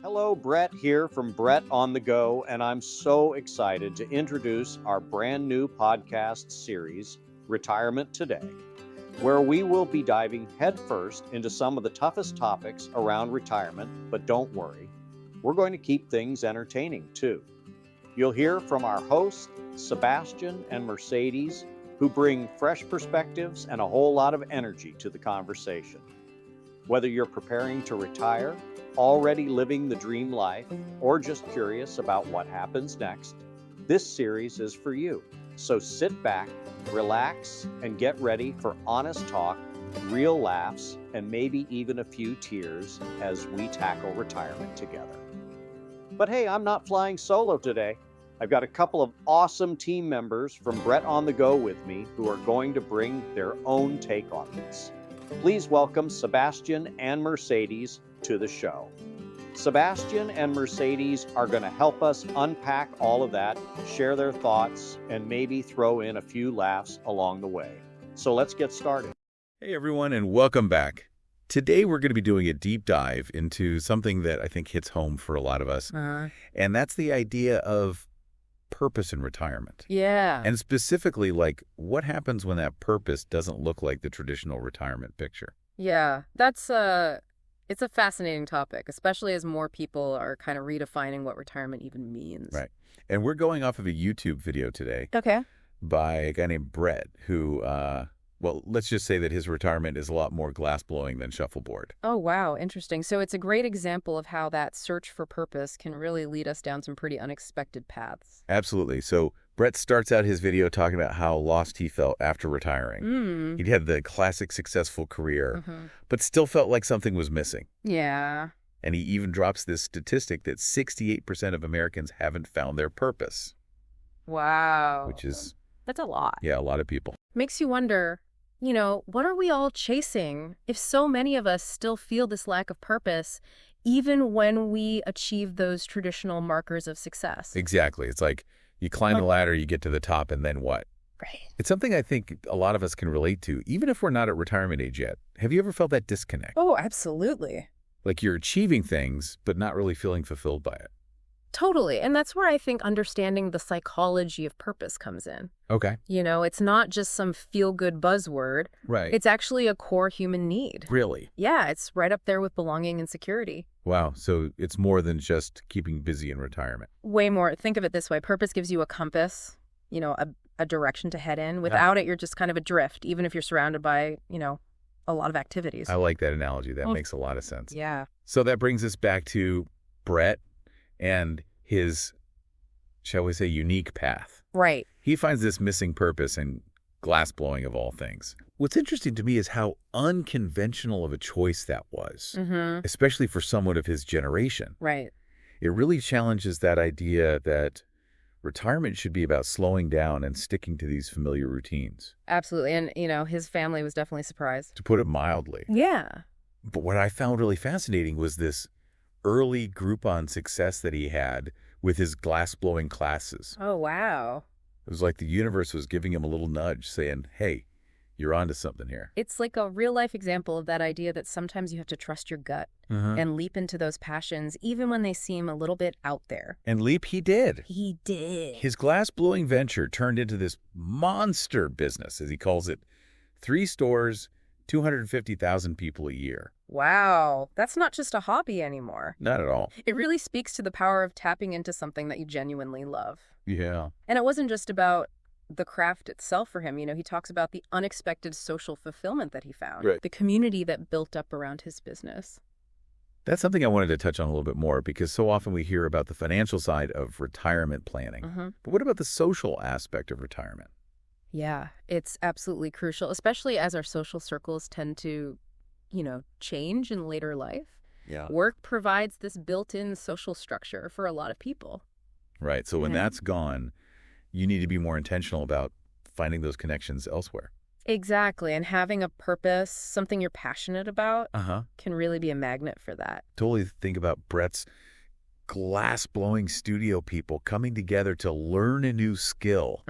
Hello, Brett here from Brett on the Go, and I'm so excited to introduce our brand new podcast series, Retirement Today, where we will be diving headfirst into some of the toughest topics around retirement. But don't worry, we're going to keep things entertaining too. You'll hear from our hosts, Sebastian and Mercedes, who bring fresh perspectives and a whole lot of energy to the conversation. Whether you're preparing to retire, already living the dream life, or just curious about what happens next, this series is for you. So sit back, relax, and get ready for honest talk, real laughs, and maybe even a few tears as we tackle retirement together. But hey, I'm not flying solo today. I've got a couple of awesome team members from Brett on the Go with me who are going to bring their own take on this. Please welcome Sebastian and Mercedes to the show. Sebastian and Mercedes are going to help us unpack all of that, share their thoughts, and maybe throw in a few laughs along the way. So let's get started. Hey everyone, and welcome back. Today we're going to be doing a deep dive into something that I think hits home for a lot of us, and that's the idea of purpose in retirement. Yeah. And specifically, like, what happens when that purpose doesn't look like the traditional retirement picture? Yeah, it's a fascinating topic, especially as more people are kind of redefining what retirement even means. Right. And we're going off of a YouTube video today Okay. by a guy named Brett who, well, let's just say that his retirement is a lot more glass-blowing than shuffleboard. Oh, wow. Interesting. So it's a great example of how that search for purpose can really lead us down some pretty unexpected paths. Absolutely. So Brett starts out his video talking about how lost he felt after retiring. He'd had the classic successful career, but still felt like something was missing. Yeah. And he even drops this statistic that 68% of Americans haven't found their purpose. Wow. Which is... That's a lot. Yeah, a lot of people. Makes you wonder, what are we all chasing if so many of us still feel this lack of purpose, even when we achieve those traditional markers of success? Exactly. It's like you climb the ladder, you get to the top, and then what? Right. It's something I think a lot of us can relate to, even if we're not at retirement age yet. Have you ever felt that disconnect? Oh, absolutely. Like you're achieving things, but not really feeling fulfilled by it. Totally. And that's where I think understanding the psychology of purpose comes in. Okay. It's not just some feel-good buzzword. Right. It's actually a core human need. Really? Yeah, it's right up there with belonging and security. Wow. So it's more than just keeping busy in retirement. Way more. Think of it this way. Purpose gives you a compass, a direction to head in. Without it, you're just kind of adrift, even if you're surrounded by, a lot of activities. I like that analogy. That makes a lot of sense. Yeah. So that brings us back to Brett and his, shall we say, unique path. Right. He finds this missing purpose in glass-blowing of all things. What's interesting to me is how unconventional of a choice that was, especially for someone of his generation. Right. It really challenges that idea that retirement should be about slowing down and sticking to these familiar routines. Absolutely. And, his family was definitely surprised. To put it mildly. Yeah. But what I found really fascinating was this early Groupon success that he had with his glass-blowing classes. Oh, wow. It was like the universe was giving him a little nudge saying, hey, you're onto something here. It's like a real-life example of that idea that sometimes you have to trust your gut and leap into those passions, even when they seem a little bit out there. And leap he did. He did. His glass-blowing venture turned into this monster business, as he calls it. 3 stores, 250,000 people a year. Wow. That's not just a hobby anymore. Not at all. It really speaks to the power of tapping into something that you genuinely love. Yeah. And it wasn't just about the craft itself for him. He talks about the unexpected social fulfillment that he found, right. The community that built up around his business. That's something I wanted to touch on a little bit more because so often we hear about the financial side of retirement planning. But what about the social aspect of retirement? Yeah, it's absolutely crucial, especially as our social circles tend to, change in later life. Yeah. Work provides this built-in social structure for a lot of people. Right. So when that's gone, you need to be more intentional about finding those connections elsewhere. Exactly. And having a purpose, something you're passionate about, can really be a magnet for that. Totally think about Brett's glass-blowing studio people coming together to learn a new skill,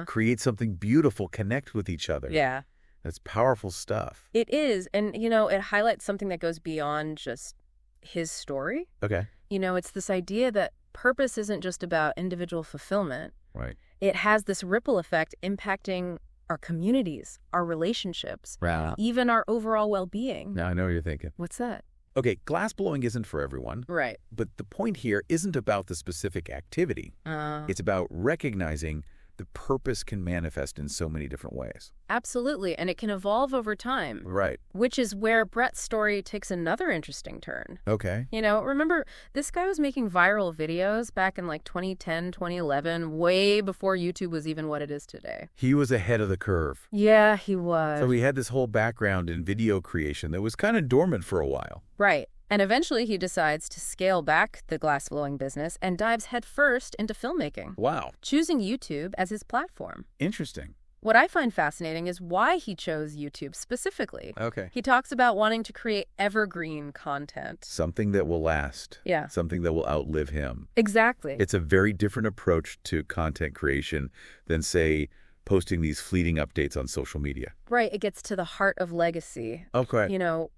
create something beautiful, connect with each other. Yeah. That's powerful stuff. It is. And, it highlights something that goes beyond just his story. Okay. It's this idea that purpose isn't just about individual fulfillment. Right. It has this ripple effect impacting our communities, our relationships, Right. even our overall well-being. Now I know what you're thinking. What's that? Okay, glass blowing isn't for everyone. Right. But the point here isn't about the specific activity. It's about recognizing the purpose can manifest in so many different ways. Absolutely, and it can evolve over time. Right. Which is where Brett's story takes another interesting turn. Okay. Remember, this guy was making viral videos back in like 2010, 2011, way before YouTube was even what it is today. He was ahead of the curve. Yeah, he was. So he had this whole background in video creation that was kind of dormant for a while. Right. And eventually he decides to scale back the glass blowing business and dives headfirst into filmmaking. Wow. Choosing YouTube as his platform. Interesting. What I find fascinating is why he chose YouTube specifically. Okay. He talks about wanting to create evergreen content. Something that will last. Yeah. Something that will outlive him. Exactly. It's a very different approach to content creation than, say, posting these fleeting updates on social media. Right. It gets to the heart of legacy. Okay.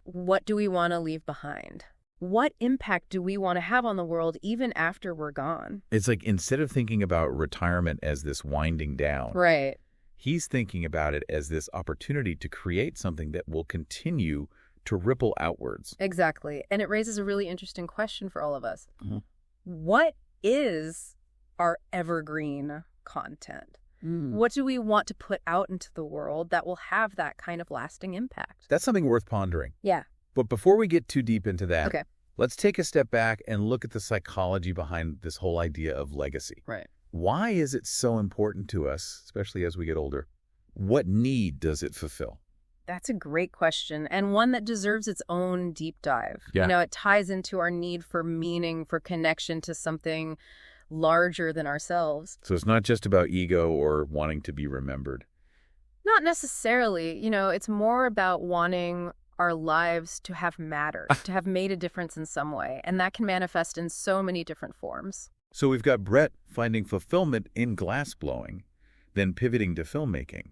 What do we want to leave behind? What impact do we want to have on the world even after we're gone? It's like instead of thinking about retirement as this winding down, right, he's thinking about it as this opportunity to create something that will continue to ripple outwards. Exactly. And it raises a really interesting question for all of us. Mm-hmm. What is our evergreen content? What do we want to put out into the world that will have that kind of lasting impact? That's something worth pondering. Yeah. But before we get too deep into that, Okay. Let's take a step back and look at the psychology behind this whole idea of legacy. Right. Why is it so important to us, especially as we get older? What need does it fulfill? That's a great question, and one that deserves its own deep dive. Yeah. It ties into our need for meaning, for connection to something larger than ourselves. So it's not just about ego or wanting to be remembered. Not necessarily. It's more about wanting our lives to have mattered, to have made a difference in some way, and that can manifest in so many different forms. So we've got Brett finding fulfillment in glass blowing, then pivoting to filmmaking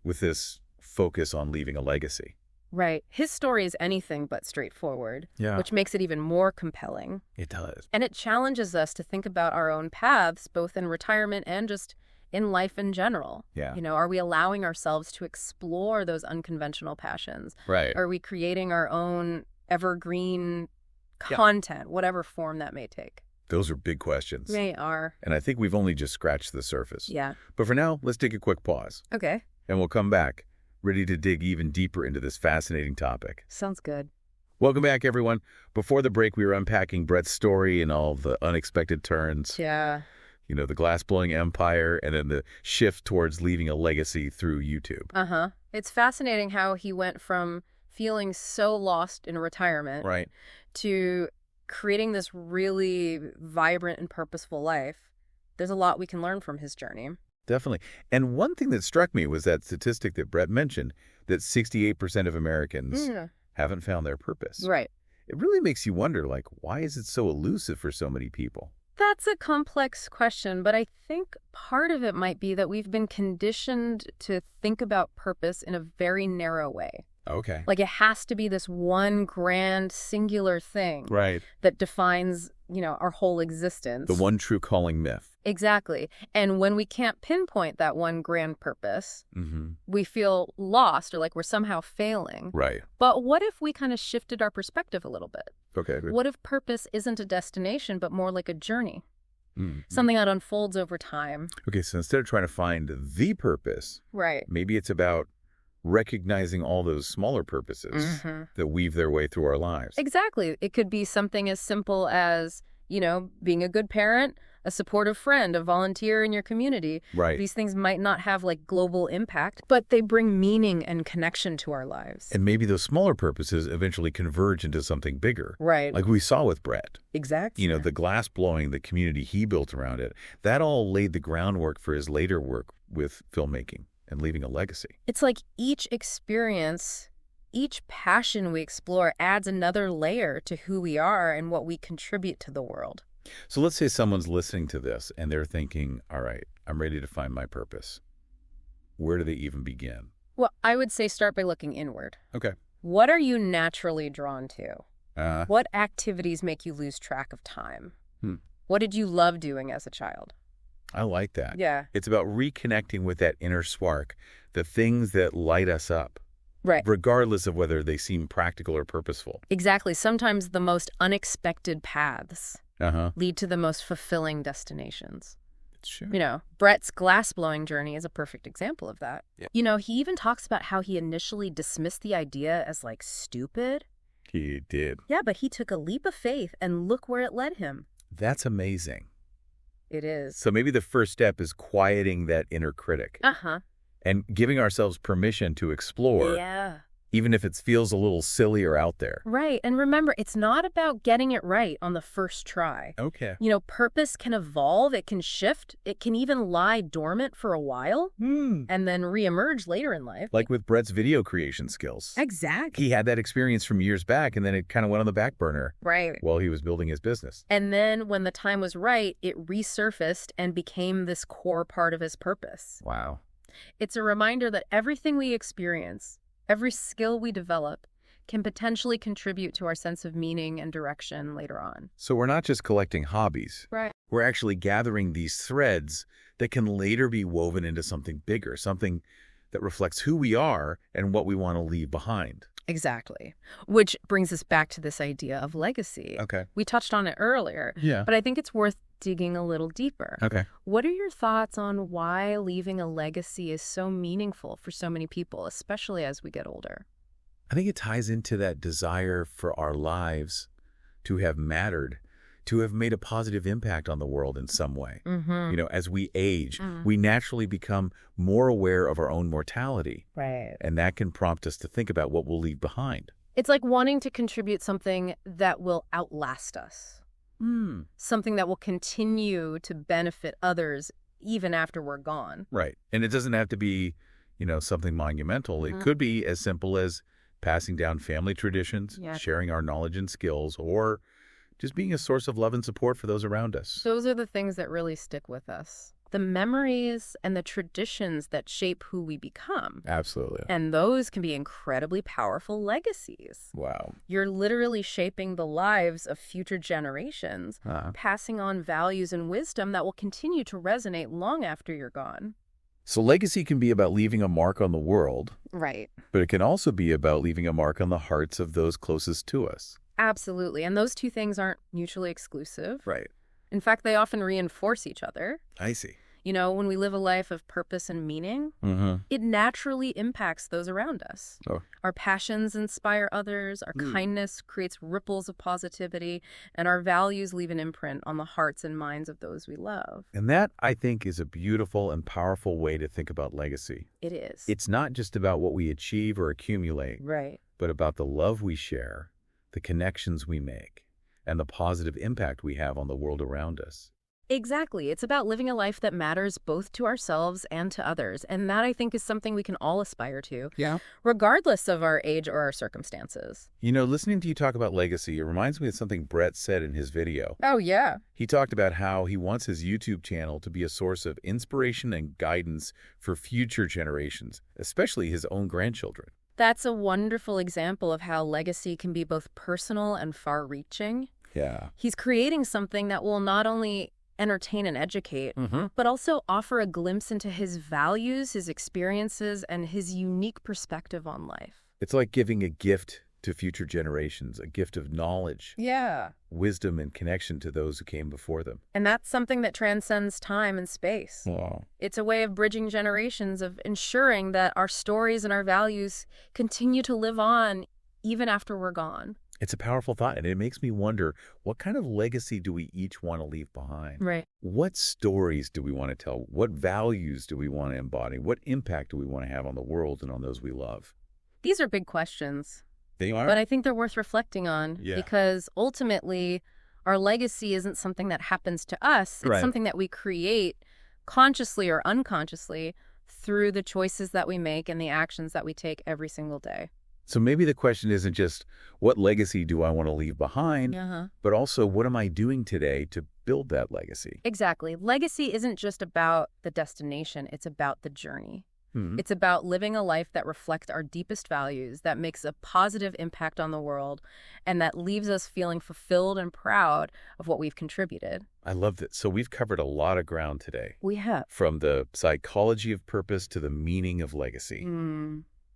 with this focus on leaving a legacy. Right. His story is anything but straightforward, which makes it even more compelling. It does. And it challenges us to think about our own paths, both in retirement and just in life in general. Yeah. Are we allowing ourselves to explore those unconventional passions? Right. Are we creating our own evergreen content, whatever form that may take? Those are big questions. They are. And I think we've only just scratched the surface. Yeah. But for now, let's take a quick pause. Okay. And we'll come back, ready to dig even deeper into this fascinating topic. Sounds good. Welcome back, everyone. Before the break, we were unpacking Brett's story and all the unexpected turns. Yeah. The glass-blowing empire and then the shift towards leaving a legacy through YouTube. Uh-huh. It's fascinating how he went from feeling so lost in retirement to creating this really vibrant and purposeful life. There's a lot we can learn from his journey. Definitely. And one thing that struck me was that statistic that Brett mentioned, that 68% of Americans haven't found their purpose. Right. It really makes you wonder, why is it so elusive for so many people? That's a complex question, but I think part of it might be that we've been conditioned to think about purpose in a very narrow way. Okay. It has to be this one grand singular thing that defines, our whole existence. The one true calling myth. Exactly. And when we can't pinpoint that one grand purpose, we feel lost or like we're somehow failing. Right. But what if we kind of shifted our perspective a little bit? Okay. What if purpose isn't a destination, but more like a journey? Something that unfolds over time. Okay, so instead of trying to find the purpose, maybe it's about recognizing all those smaller purposes that weave their way through our lives. Exactly. It could be something as simple as, being a good parent, a supportive friend, a volunteer in your community. Right. These things might not have global impact, but they bring meaning and connection to our lives. And maybe those smaller purposes eventually converge into something bigger. Right. Like we saw with Brett. Exactly. The glass blowing, the community he built around it, that all laid the groundwork for his later work with filmmaking and leaving a legacy. It's like each experience, each passion we explore adds another layer to who we are and what we contribute to the world. So let's say someone's listening to this and they're thinking, all right, I'm ready to find my purpose. Where do they even begin? Well, I would say start by looking inward. Okay. What are you naturally drawn to? What activities make you lose track of time? Hmm. What did you love doing as a child? I like that. Yeah. It's about reconnecting with that inner spark, the things that light us up. Right. Regardless of whether they seem practical or purposeful. Exactly. Sometimes the most unexpected paths lead to the most fulfilling destinations. Sure. You know, Brett's glass-blowing journey is a perfect example of that. Yeah. You know, he even talks about how he initially dismissed the idea as, like, stupid. He did. Yeah, but he took a leap of faith, and look where it led him. That's amazing. It is. So maybe the first step is quieting that inner critic. And giving ourselves permission to explore. Yeah. Even if it feels a little silly or out there. Right. And remember, it's not about getting it right on the first try. Okay. You know, purpose can evolve, it can shift, it can even lie dormant for a while and then reemerge later in life. Like with Brett's video creation skills. Exactly. He had that experience from years back, and then it kind of went on the back burner. Right. While he was building his business. And then when the time was right, it resurfaced and became this core part of his purpose. Wow. It's a reminder that everything we experience, every skill we develop, can potentially contribute to our sense of meaning and direction later on. So we're not just collecting hobbies. Right. We're actually gathering these threads that can later be woven into something bigger, something that reflects who we are and what we want to leave behind. Exactly. Which brings us back to this idea of legacy. Okay. We touched on it earlier. Yeah. But I think it's worth digging a little deeper. Okay. What are your thoughts on why leaving a legacy is so meaningful for so many people, especially as we get older? I think it ties into that desire for our lives to have mattered, to have made a positive impact on the world in some way. You know, as we age, we naturally become more aware of our own mortality. Right. And that can prompt us to think about what we'll leave behind. It's like wanting to contribute something that will outlast us. Something that will continue to benefit others even after we're gone. Right. And it doesn't have to be, you know, something monumental. It could be as simple as passing down family traditions, sharing our knowledge and skills, or just being a source of love and support for those around us. Those are the things that really stick with us. The memories and the traditions that shape who we become. Absolutely. And those can be incredibly powerful legacies. Wow. You're literally shaping the lives of future generations, passing on values and wisdom that will continue to resonate long after you're gone. So legacy can be about leaving a mark on the world. Right. But it can also be about leaving a mark on the hearts of those closest to us. Absolutely. And those two things aren't mutually exclusive. Right. In fact, they often reinforce each other. I see. You know, when we live a life of purpose and meaning, it naturally impacts those around us. Our passions inspire others, our kindness creates ripples of positivity, and our values leave an imprint on the hearts and minds of those we love. And that, I think, is a beautiful and powerful way to think about legacy. It is. It's not just about what we achieve or accumulate, right, but about the love we share, the connections we make, and the positive impact we have on the world around us. Exactly. It's about living a life that matters both to ourselves and to others. And that, I think, is something we can all aspire to, regardless of our age or our circumstances. You know, listening to you talk about legacy, it reminds me of something Brett said in his video. Oh, yeah. He talked about how he wants his YouTube channel to be a source of inspiration and guidance for future generations, especially his own grandchildren. That's a wonderful example of how legacy can be both personal and far-reaching. Yeah. He's creating something that will not only entertain and educate, but also offer a glimpse into his values, his experiences, and his unique perspective on life. It's like giving a gift to future generations, a gift of knowledge, wisdom, and connection to those who came before them. And that's something that transcends time and space. Wow. It's a way of bridging generations, of ensuring that our stories and our values continue to live on even after we're gone. It's a powerful thought, and it makes me wonder, what kind of legacy do we each want to leave behind? Right. What stories do we want to tell? What values do we want to embody? What impact do we want to have on the world and on those we love? These are big questions. They are? But I think they're worth reflecting on, because ultimately our legacy isn't something that happens to us. It's something that we create consciously or unconsciously through the choices that we make and the actions that we take every single day. So maybe the question isn't just, what legacy do I want to leave behind, but also, what am I doing today to build that legacy? Exactly. Legacy isn't just about the destination. It's about the journey. It's about living a life that reflects our deepest values, that makes a positive impact on the world, and that leaves us feeling fulfilled and proud of what we've contributed. I love that. So we've covered a lot of ground today. We have. From the psychology of purpose to the meaning of legacy.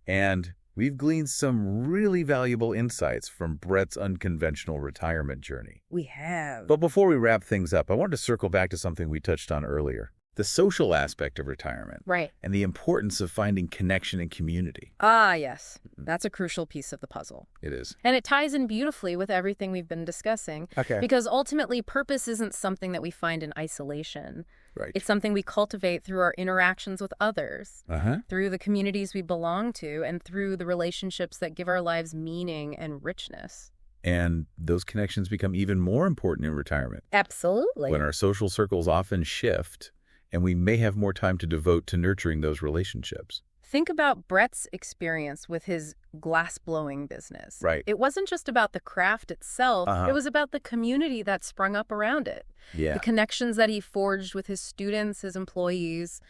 And we've gleaned some really valuable insights from Brett's unconventional retirement journey. We have. But before we wrap things up, I wanted to circle back to something we touched on earlier. The social aspect of retirement. Right. And the importance of finding connection and community. Ah, yes. That's a crucial piece of the puzzle. It is. And it ties in beautifully with everything we've been discussing. Okay. Because ultimately, purpose isn't something that we find in isolation. Right. It's something we cultivate through our interactions with others, through the communities we belong to, and through the relationships that give our lives meaning and richness. And those connections become even more important in retirement. Absolutely. When our social circles often shift, and we may have more time to devote to nurturing those relationships. Think about Brett's experience with his glass-blowing business. Right. It wasn't just about the craft itself. It was about the community that sprung up around it. Yeah. The connections that he forged with his students, his employees,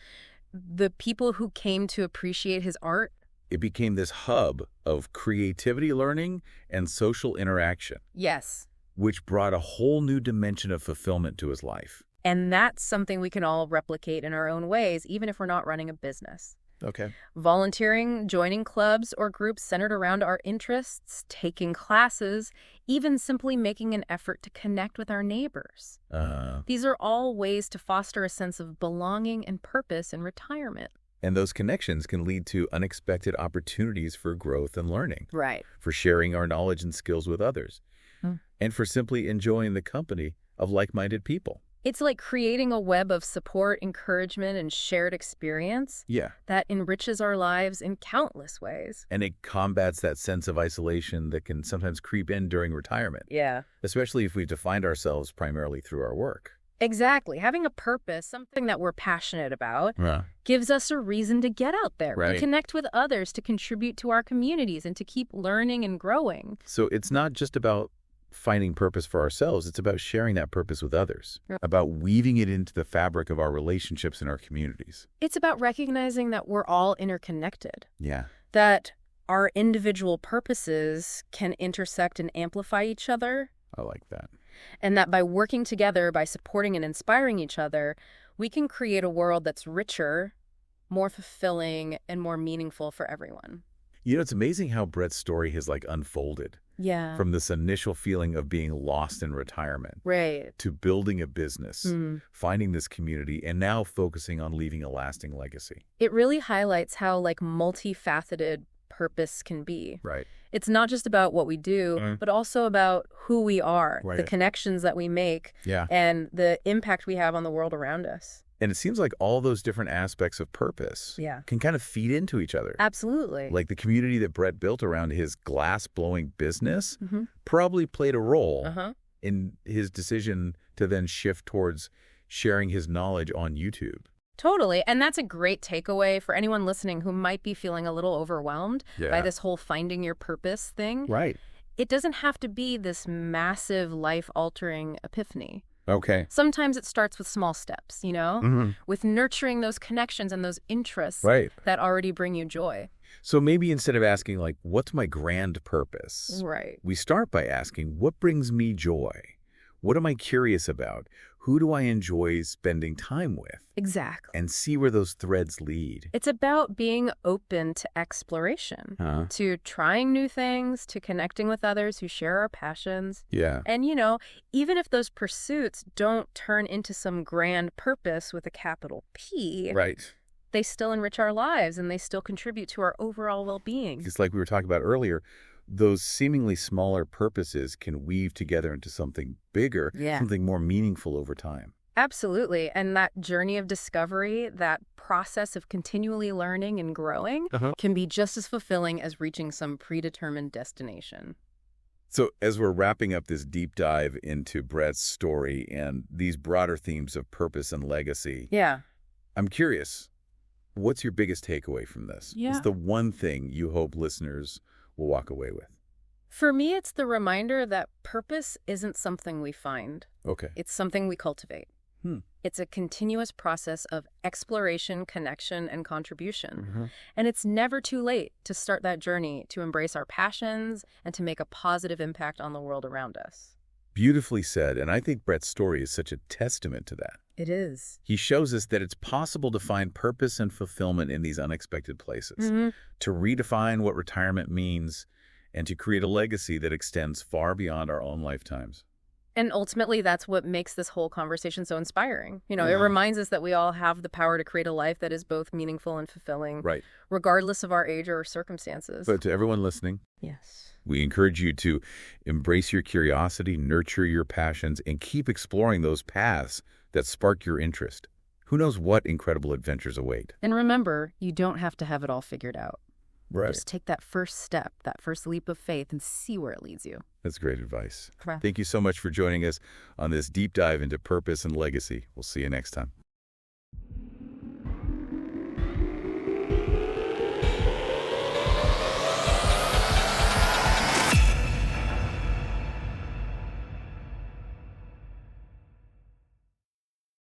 the people who came to appreciate his art. It became this hub of creativity learning and social interaction. Yes. Which brought a whole new dimension of fulfillment to his life. And that's something we can all replicate in our own ways, even if we're not running a business. Okay. Volunteering, joining clubs or groups centered around our interests, taking classes, even simply making an effort to connect with our neighbors. These are all ways to foster a sense of belonging and purpose in retirement. And those connections can lead to unexpected opportunities for growth and learning. Right. For sharing our knowledge and skills with others. And for simply enjoying the company of like-minded people. It's like creating a web of support, encouragement, and shared experience that enriches our lives in countless ways. And it combats that sense of isolation that can sometimes creep in during retirement. Yeah. Especially if we've defined ourselves primarily through our work. Exactly. Having a purpose, something that we're passionate about, gives us a reason to get out there, to connect with others, to contribute to our communities, and to keep learning and growing. So it's not just about finding purpose for ourselves. It's about sharing that purpose with others, about weaving it into the fabric of our relationships and our communities. It's about recognizing that we're all interconnected. Yeah. That our individual purposes can intersect and amplify each other. I like that. And that by working together, by supporting and inspiring each other, we can create a world that's richer, more fulfilling, and more meaningful for everyone. You know, it's amazing how Brett's story has unfolded. Yeah. From this initial feeling of being lost in retirement. Right. To building a business, finding this community, and now focusing on leaving a lasting legacy. It really highlights how multifaceted purpose can be. Right. It's not just about what we do, but also about who we are, the connections that we make, and the impact we have on the world around us. And it seems like all those different aspects of purpose can kind of feed into each other. Absolutely. Like the community that Brett built around his glass-blowing business probably played a role in his decision to then shift towards sharing his knowledge on YouTube. Totally. And that's a great takeaway for anyone listening who might be feeling a little overwhelmed by this whole finding your purpose thing. Right. It doesn't have to be this massive life-altering epiphany. Okay. Sometimes it starts with small steps, with nurturing those connections and those interests that already bring you joy. So maybe instead of asking, what's my grand purpose? Right. We start by asking, what brings me joy? What am I curious about? Who do I enjoy spending time with? Exactly. And see where those threads lead. It's about being open to exploration, to trying new things, to connecting with others who share our passions. Yeah. And, even if those pursuits don't turn into some grand purpose with a capital P, they still enrich our lives and they still contribute to our overall well-being. Just like we were talking about earlier, those seemingly smaller purposes can weave together into something bigger, something more meaningful over time. Absolutely. And that journey of discovery, that process of continually learning and growing can be just as fulfilling as reaching some predetermined destination. So as we're wrapping up this deep dive into Brett's story and these broader themes of purpose and legacy, I'm curious, what's your biggest takeaway from this? What's the one thing you hope listeners will walk away with? For me, it's the reminder that purpose isn't something we find. Okay. It's something we cultivate. It's a continuous process of exploration, connection, and contribution. And it's never too late to start that journey to embrace our passions and to make a positive impact on the world around us. Beautifully said, and I think Brett's story is such a testament to that. It is. He shows us that it's possible to find purpose and fulfillment in these unexpected places, to redefine what retirement means, and to create a legacy that extends far beyond our own lifetimes. And ultimately, that's what makes this whole conversation so inspiring. You know, it reminds us that we all have the power to create a life that is both meaningful and fulfilling, regardless of our age or circumstances. But to everyone listening, yes, we encourage you to embrace your curiosity, nurture your passions, and keep exploring those paths that spark your interest. Who knows what incredible adventures await? And remember, you don't have to have it all figured out. Right. Just take that first step, that first leap of faith, and see where it leads you. That's great advice. Correct. Thank you so much for joining us on this deep dive into purpose and legacy. We'll see you next time.